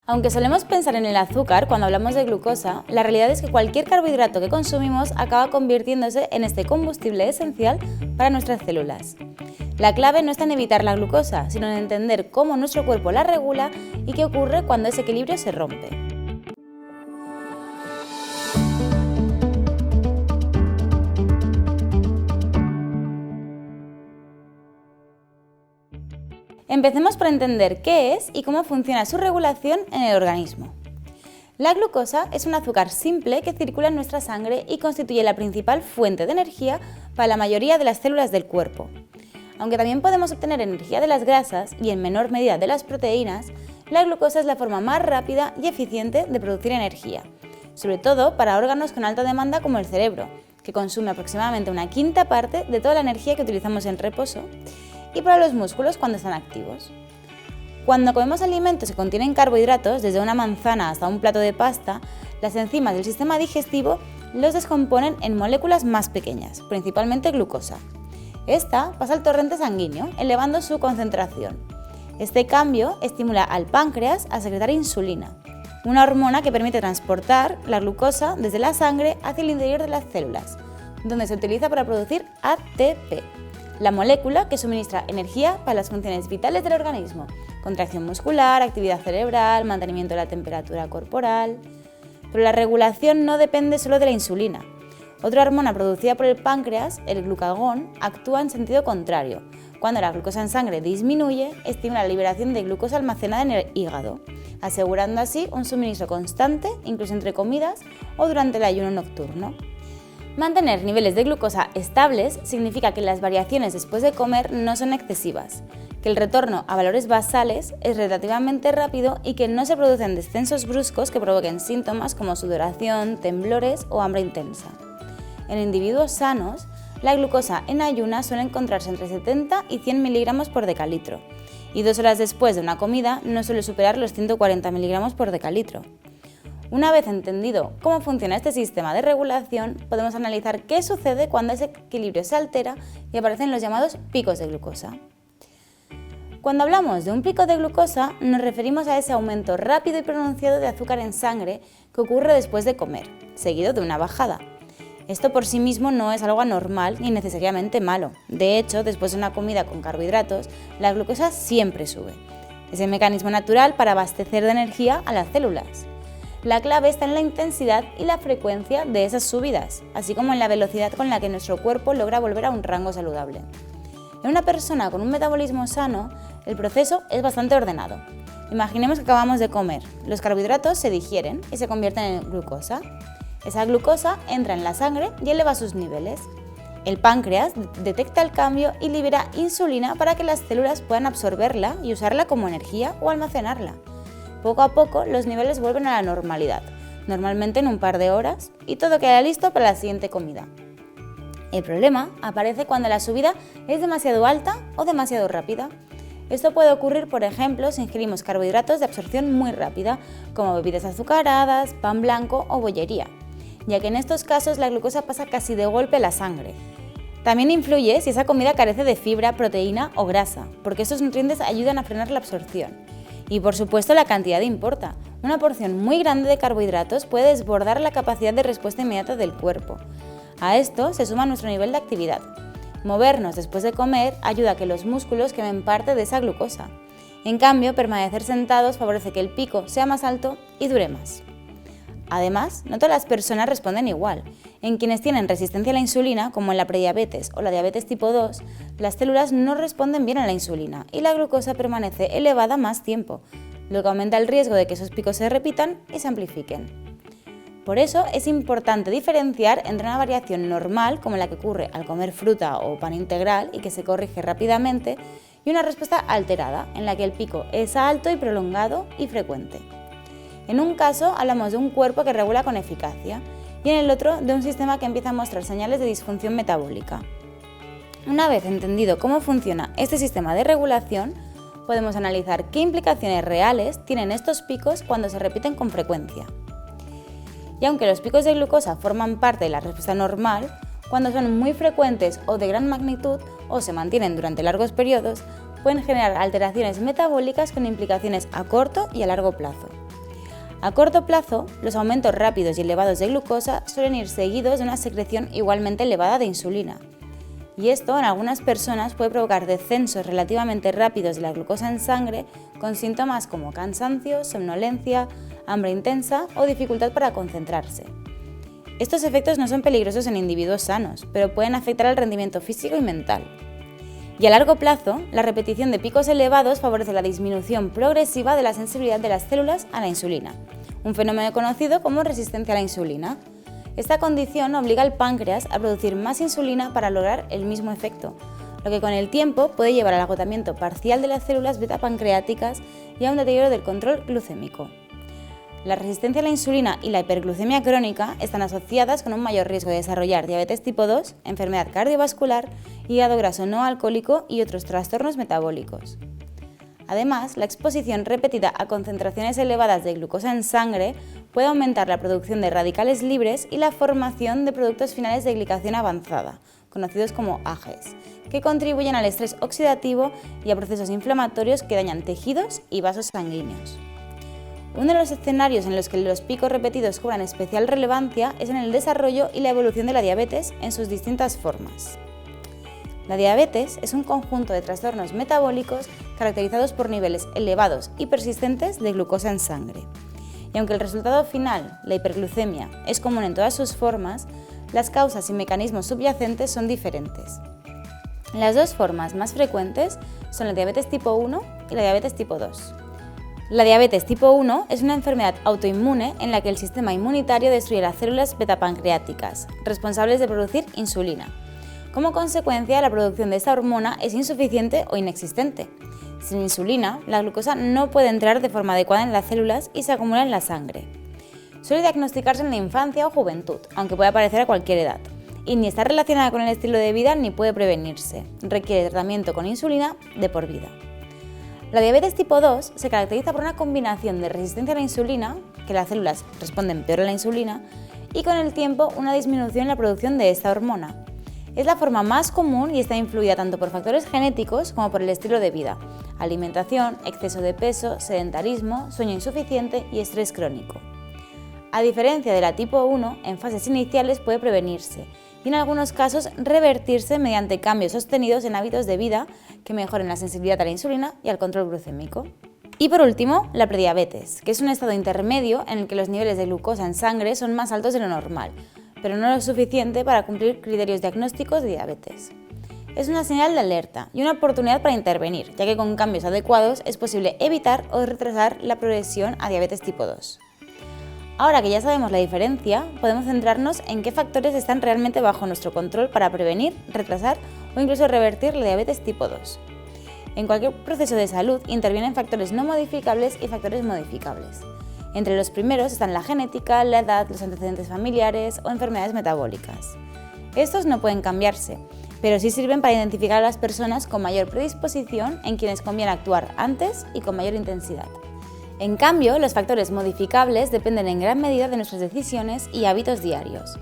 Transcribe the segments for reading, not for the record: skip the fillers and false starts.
Aunque solemos pensar en el azúcar cuando hablamos de glucosa, la realidad es que cualquier carbohidrato que consumimos acaba convirtiéndose en este combustible esencial para nuestras células. La clave no está en evitar la glucosa, sino en entender cómo nuestro cuerpo la regula y qué ocurre cuando ese equilibrio se rompe. Empecemos por entender qué es y cómo funciona su regulación en el organismo. La glucosa es un azúcar simple que circula en nuestra sangre y constituye la principal fuente de energía para la mayoría de las células del cuerpo. Aunque también podemos obtener energía de las grasas y en menor medida de las proteínas, la glucosa es la forma más rápida y eficiente de producir energía, sobre todo para órganos con alta demanda como el cerebro, que consume aproximadamente una quinta parte de toda la energía que utilizamos en reposo, y para los músculos cuando están activos. Cuando comemos alimentos que contienen carbohidratos, desde una manzana hasta un plato de pasta, las enzimas del sistema digestivo los descomponen en moléculas más pequeñas, principalmente glucosa. Esta pasa al torrente sanguíneo, elevando su concentración. Este cambio estimula al páncreas a secretar insulina, una hormona que permite transportar la glucosa desde la sangre hacia el interior de las células, donde se utiliza para producir ATP. La molécula que suministra energía para las funciones vitales del organismo, contracción muscular, actividad cerebral, mantenimiento de la temperatura corporal. Pero la regulación no depende solo de la insulina. Otra hormona producida por el páncreas, el glucagón, actúa en sentido contrario. Cuando la glucosa en sangre disminuye, estimula la liberación de glucosa almacenada en el hígado, asegurando así un suministro constante, incluso entre comidas o durante el ayuno nocturno. Mantener niveles de glucosa estables significa que las variaciones después de comer no son excesivas, que el retorno a valores basales es relativamente rápido y que no se producen descensos bruscos que provoquen síntomas como sudoración, temblores o hambre intensa. En individuos sanos, la glucosa en ayunas suele encontrarse entre 70 y 100 miligramos por decalitro, y 2 horas después de una comida no suele superar los 140 miligramos por decalitro. Una vez entendido cómo funciona este sistema de regulación, podemos analizar qué sucede cuando ese equilibrio se altera y aparecen los llamados picos de glucosa. Cuando hablamos de un pico de glucosa, nos referimos a ese aumento rápido y pronunciado de azúcar en sangre que ocurre después de comer, seguido de una bajada. Esto por sí mismo no es algo anormal ni necesariamente malo. De hecho, después de una comida con carbohidratos, la glucosa siempre sube. Es el mecanismo natural para abastecer de energía a las células. La clave está en la intensidad y la frecuencia de esas subidas, así como en la velocidad con la que nuestro cuerpo logra volver a un rango saludable. En una persona con un metabolismo sano, el proceso es bastante ordenado. Imaginemos que acabamos de comer, los carbohidratos se digieren y se convierten en glucosa. Esa glucosa entra en la sangre y eleva sus niveles. El páncreas detecta el cambio y libera insulina para que las células puedan absorberla y usarla como energía o almacenarla. Poco a poco los niveles vuelven a la normalidad, normalmente en un par de horas, y todo queda listo para la siguiente comida. El problema aparece cuando la subida es demasiado alta o demasiado rápida. Esto puede ocurrir, por ejemplo, si ingerimos carbohidratos de absorción muy rápida, como bebidas azucaradas, pan blanco o bollería, ya que en estos casos la glucosa pasa casi de golpe a la sangre. También influye si esa comida carece de fibra, proteína o grasa, porque estos nutrientes ayudan a frenar la absorción. Y por supuesto la cantidad importa. Una porción muy grande de carbohidratos puede desbordar la capacidad de respuesta inmediata del cuerpo. A esto se suma nuestro nivel de actividad. Movernos después de comer ayuda a que los músculos quemen parte de esa glucosa. En cambio, permanecer sentados favorece que el pico sea más alto y dure más. Además, no todas las personas responden igual. En quienes tienen resistencia a la insulina, como en la prediabetes o la diabetes tipo 2, las células no responden bien a la insulina y la glucosa permanece elevada más tiempo, lo que aumenta el riesgo de que esos picos se repitan y se amplifiquen. Por eso es importante diferenciar entre una variación normal, como la que ocurre al comer fruta o pan integral y que se corrige rápidamente, y una respuesta alterada, en la que el pico es alto y prolongado y frecuente. En un caso hablamos de un cuerpo que regula con eficacia y en el otro de un sistema que empieza a mostrar señales de disfunción metabólica. Una vez entendido cómo funciona este sistema de regulación, podemos analizar qué implicaciones reales tienen estos picos cuando se repiten con frecuencia. Y aunque los picos de glucosa forman parte de la respuesta normal, cuando son muy frecuentes o de gran magnitud o se mantienen durante largos periodos, pueden generar alteraciones metabólicas con implicaciones a corto y a largo plazo. A corto plazo, los aumentos rápidos y elevados de glucosa suelen ir seguidos de una secreción igualmente elevada de insulina. Y esto en algunas personas puede provocar descensos relativamente rápidos de la glucosa en sangre con síntomas como cansancio, somnolencia, hambre intensa o dificultad para concentrarse. Estos efectos no son peligrosos en individuos sanos, pero pueden afectar al rendimiento físico y mental. Y a largo plazo, la repetición de picos elevados favorece la disminución progresiva de la sensibilidad de las células a la insulina, un fenómeno conocido como resistencia a la insulina. Esta condición obliga al páncreas a producir más insulina para lograr el mismo efecto, lo que con el tiempo puede llevar al agotamiento parcial de las células beta pancreáticas y a un deterioro del control glucémico. La resistencia a la insulina y la hiperglucemia crónica están asociadas con un mayor riesgo de desarrollar diabetes tipo 2, enfermedad cardiovascular, hígado graso no alcohólico y otros trastornos metabólicos. Además, la exposición repetida a concentraciones elevadas de glucosa en sangre puede aumentar la producción de radicales libres y la formación de productos finales de glicación avanzada, conocidos como AGEs, que contribuyen al estrés oxidativo y a procesos inflamatorios que dañan tejidos y vasos sanguíneos. Uno de los escenarios en los que los picos repetidos cobran especial relevancia es en el desarrollo y la evolución de la diabetes en sus distintas formas. La diabetes es un conjunto de trastornos metabólicos caracterizados por niveles elevados y persistentes de glucosa en sangre. Y aunque el resultado final, la hiperglucemia, es común en todas sus formas, las causas y mecanismos subyacentes son diferentes. Las dos formas más frecuentes son la diabetes tipo 1 y la diabetes tipo 2. La diabetes tipo 1 es una enfermedad autoinmune en la que el sistema inmunitario destruye las células betapancreáticas, responsables de producir insulina. Como consecuencia, la producción de esta hormona es insuficiente o inexistente. Sin insulina, la glucosa no puede entrar de forma adecuada en las células y se acumula en la sangre. Suele diagnosticarse en la infancia o juventud, aunque puede aparecer a cualquier edad, y ni está relacionada con el estilo de vida ni puede prevenirse. Requiere tratamiento con insulina de por vida. La diabetes tipo 2 se caracteriza por una combinación de resistencia a la insulina, que las células responden peor a la insulina, y con el tiempo una disminución en la producción de esta hormona. Es la forma más común y está influida tanto por factores genéticos como por el estilo de vida, alimentación, exceso de peso, sedentarismo, sueño insuficiente y estrés crónico. A diferencia de la tipo 1, en fases iniciales puede prevenirse y en algunos casos revertirse mediante cambios sostenidos en hábitos de vida que mejoren la sensibilidad a la insulina y al control glucémico. Y por último, la prediabetes, que es un estado intermedio en el que los niveles de glucosa en sangre son más altos de lo normal, pero no lo suficiente para cumplir criterios diagnósticos de diabetes. Es una señal de alerta y una oportunidad para intervenir, ya que con cambios adecuados es posible evitar o retrasar la progresión a diabetes tipo 2. Ahora que ya sabemos la diferencia, podemos centrarnos en qué factores están realmente bajo nuestro control para prevenir, retrasar o incluso revertir la diabetes tipo 2. En cualquier proceso de salud intervienen factores no modificables y factores modificables. Entre los primeros están la genética, la edad, los antecedentes familiares o enfermedades metabólicas. Estos no pueden cambiarse, pero sí sirven para identificar a las personas con mayor predisposición en quienes conviene actuar antes y con mayor intensidad. En cambio, los factores modificables dependen en gran medida de nuestras decisiones y hábitos diarios.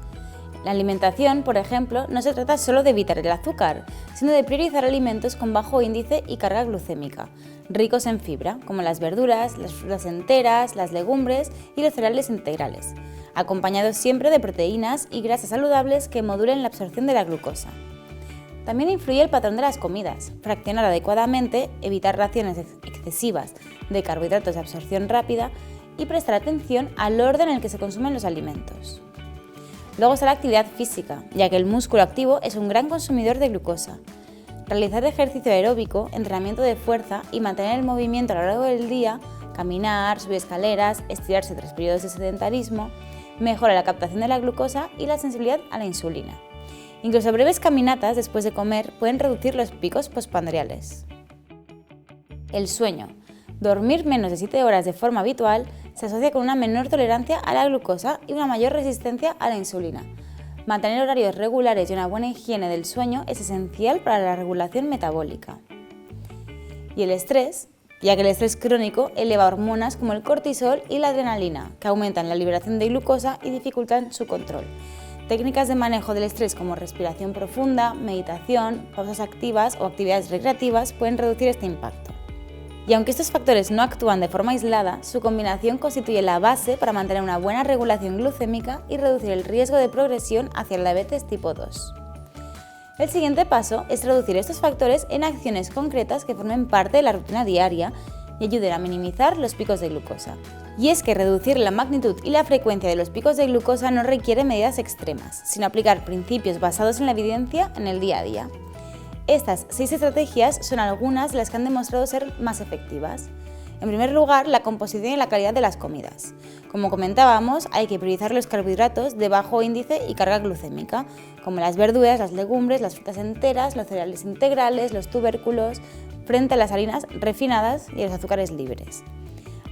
La alimentación, por ejemplo, no se trata solo de evitar el azúcar, sino de priorizar alimentos con bajo índice y carga glucémica, ricos en fibra, como las verduras, las frutas enteras, las legumbres y los cereales integrales, acompañados siempre de proteínas y grasas saludables que modulen la absorción de la glucosa. También influye el patrón de las comidas, fraccionar adecuadamente, evitar raciones excesivas de carbohidratos de absorción rápida y prestar atención al orden en el que se consumen los alimentos. Luego está la actividad física, ya que el músculo activo es un gran consumidor de glucosa. Realizar ejercicio aeróbico, entrenamiento de fuerza y mantener el movimiento a lo largo del día, caminar, subir escaleras, estirarse tras periodos de sedentarismo, mejora la captación de la glucosa y la sensibilidad a la insulina. Incluso breves caminatas después de comer pueden reducir los picos postprandiales. El sueño. Dormir menos de 7 horas de forma habitual se asocia con una menor tolerancia a la glucosa y una mayor resistencia a la insulina. Mantener horarios regulares y una buena higiene del sueño es esencial para la regulación metabólica. Y el estrés, ya que el estrés crónico eleva hormonas como el cortisol y la adrenalina, que aumentan la liberación de glucosa y dificultan su control. Técnicas de manejo del estrés como respiración profunda, meditación, pausas activas o actividades recreativas pueden reducir este impacto. Y aunque estos factores no actúan de forma aislada, su combinación constituye la base para mantener una buena regulación glucémica y reducir el riesgo de progresión hacia el diabetes tipo 2. El siguiente paso es reducir estos factores en acciones concretas que formen parte de la rutina diaria y ayuden a minimizar los picos de glucosa. Y es que reducir la magnitud y la frecuencia de los picos de glucosa no requiere medidas extremas, sino aplicar principios basados en la evidencia en el día a día. Estas 6 estrategias son algunas de las que han demostrado ser más efectivas. En primer lugar, la composición y la calidad de las comidas. Como comentábamos, hay que priorizar los carbohidratos de bajo índice y carga glucémica, como las verduras, las legumbres, las frutas enteras, los cereales integrales, los tubérculos, frente a las harinas refinadas y los azúcares libres.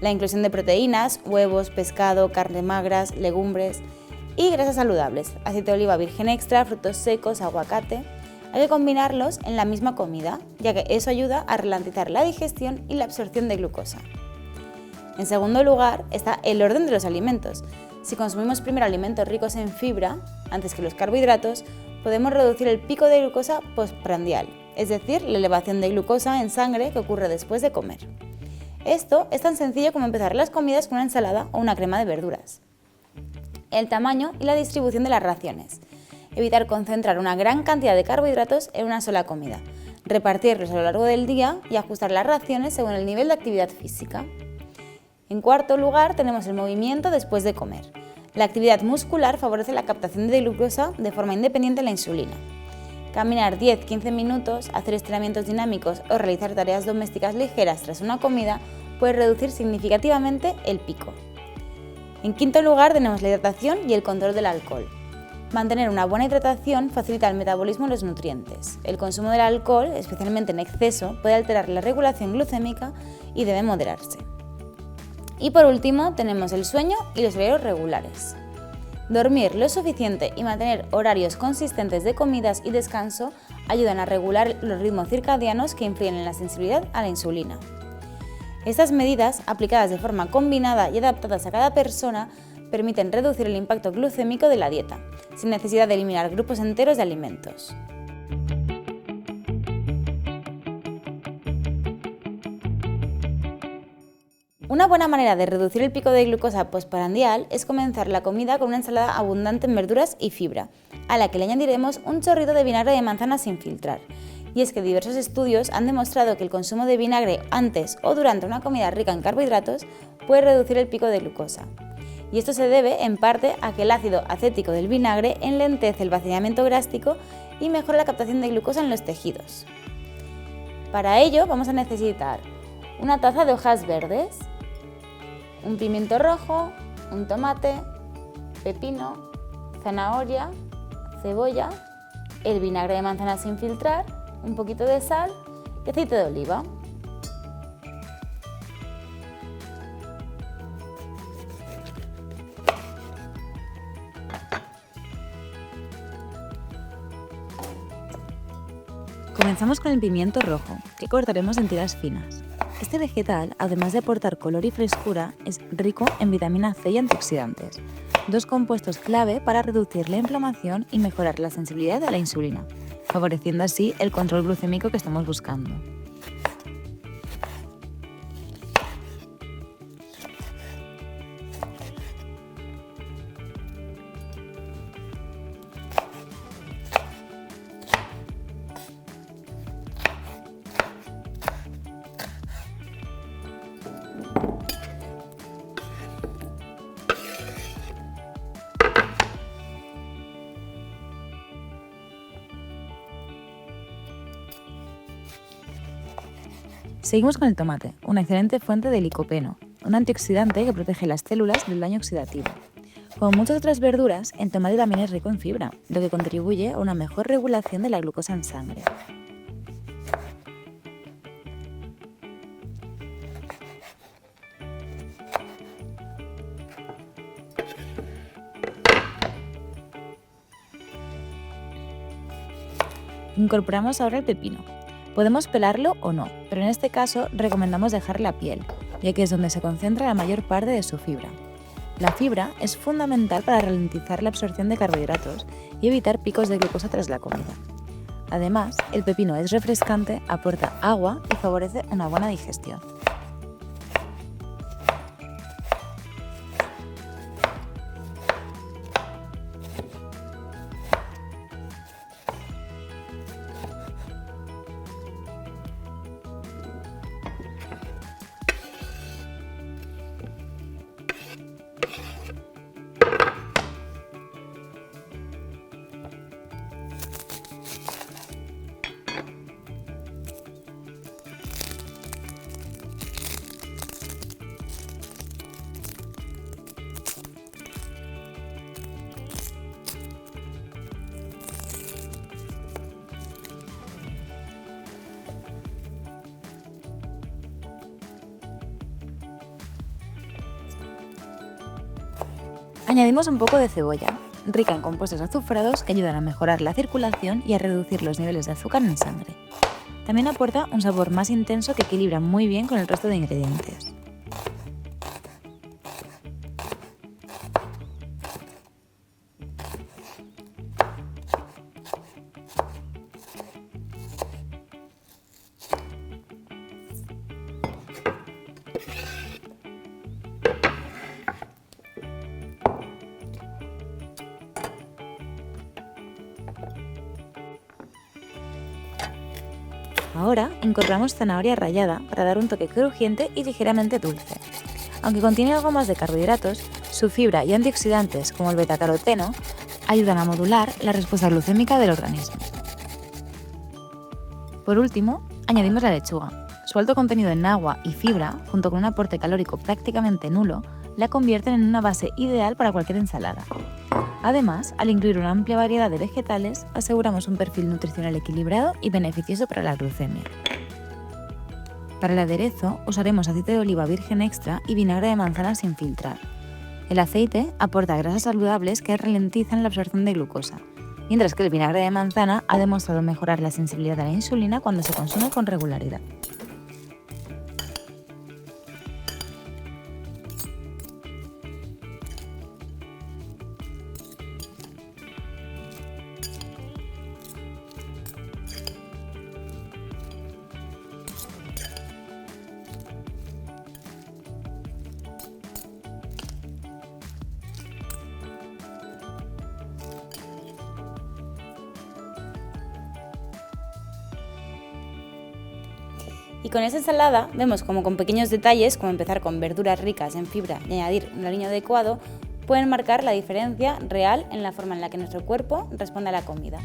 La inclusión de proteínas, huevos, pescado, carne magras, legumbres y grasas saludables, aceite de oliva virgen extra, frutos secos, aguacate. Hay que combinarlos en la misma comida, ya que eso ayuda a ralentizar la digestión y la absorción de glucosa. En segundo lugar está el orden de los alimentos. Si consumimos primero alimentos ricos en fibra, antes que los carbohidratos, podemos reducir el pico de glucosa postprandial, es decir, la elevación de glucosa en sangre que ocurre después de comer. Esto es tan sencillo como empezar las comidas con una ensalada o una crema de verduras. El tamaño y la distribución de las raciones. Evitar concentrar una gran cantidad de carbohidratos en una sola comida, repartirlos a lo largo del día y ajustar las raciones según el nivel de actividad física. En cuarto lugar tenemos el movimiento después de comer. La actividad muscular favorece la captación de glucosa de forma independiente de la insulina. Caminar 10-15 minutos, hacer estiramientos dinámicos o realizar tareas domésticas ligeras tras una comida puede reducir significativamente el pico. En quinto lugar tenemos la hidratación y el control del alcohol. Mantener una buena hidratación facilita el metabolismo de los nutrientes. El consumo del alcohol, especialmente en exceso, puede alterar la regulación glucémica y debe moderarse. Y por último tenemos el sueño y los horarios regulares. Dormir lo suficiente y mantener horarios consistentes de comidas y descanso ayudan a regular los ritmos circadianos que influyen en la sensibilidad a la insulina. Estas medidas, aplicadas de forma combinada y adaptadas a cada persona, permiten reducir el impacto glucémico de la dieta, sin necesidad de eliminar grupos enteros de alimentos. Una buena manera de reducir el pico de glucosa postprandial es comenzar la comida con una ensalada abundante en verduras y fibra, a la que le añadiremos un chorrito de vinagre de manzana sin filtrar. Y es que diversos estudios han demostrado que el consumo de vinagre antes o durante una comida rica en carbohidratos puede reducir el pico de glucosa. Y esto se debe, en parte, a que el ácido acético del vinagre enlentece el vaciamiento gástrico y mejora la captación de glucosa en los tejidos. Para ello vamos a necesitar una taza de hojas verdes, un pimiento rojo, un tomate, pepino, zanahoria, cebolla, el vinagre de manzana sin filtrar, un poquito de sal y aceite de oliva. Comenzamos con el pimiento rojo, que cortaremos en tiras finas. Este vegetal, además de aportar color y frescura, es rico en vitamina C y antioxidantes, dos compuestos clave para reducir la inflamación y mejorar la sensibilidad a la insulina, favoreciendo así el control glucémico que estamos buscando. Seguimos con el tomate, una excelente fuente de licopeno, un antioxidante que protege las células del daño oxidativo. Como muchas otras verduras, el tomate también es rico en fibra, lo que contribuye a una mejor regulación de la glucosa en sangre. Incorporamos ahora el pepino. Podemos pelarlo o no, pero en este caso recomendamos dejar la piel, ya que es donde se concentra la mayor parte de su fibra. La fibra es fundamental para ralentizar la absorción de carbohidratos y evitar picos de glucosa tras la comida. Además, el pepino es refrescante, aporta agua y favorece una buena digestión. Añadimos un poco de cebolla, rica en compuestos azufrados que ayudan a mejorar la circulación y a reducir los niveles de azúcar en sangre. También aporta un sabor más intenso que equilibra muy bien con el resto de ingredientes. Ahora incorporamos zanahoria rallada para dar un toque crujiente y ligeramente dulce. Aunque contiene algo más de carbohidratos, su fibra y antioxidantes como el betacaroteno ayudan a modular la respuesta glucémica del organismo. Por último, añadimos la lechuga. Su alto contenido en agua y fibra, junto con un aporte calórico prácticamente nulo, la convierten en una base ideal para cualquier ensalada. Además, al incluir una amplia variedad de vegetales, aseguramos un perfil nutricional equilibrado y beneficioso para la glucemia. Para el aderezo, usaremos aceite de oliva virgen extra y vinagre de manzana sin filtrar. El aceite aporta grasas saludables que ralentizan la absorción de glucosa, mientras que el vinagre de manzana ha demostrado mejorar la sensibilidad a la insulina cuando se consume con regularidad. Y con esta ensalada vemos como con pequeños detalles, como empezar con verduras ricas en fibra y añadir un aliño adecuado, pueden marcar la diferencia real en la forma en la que nuestro cuerpo responde a la comida.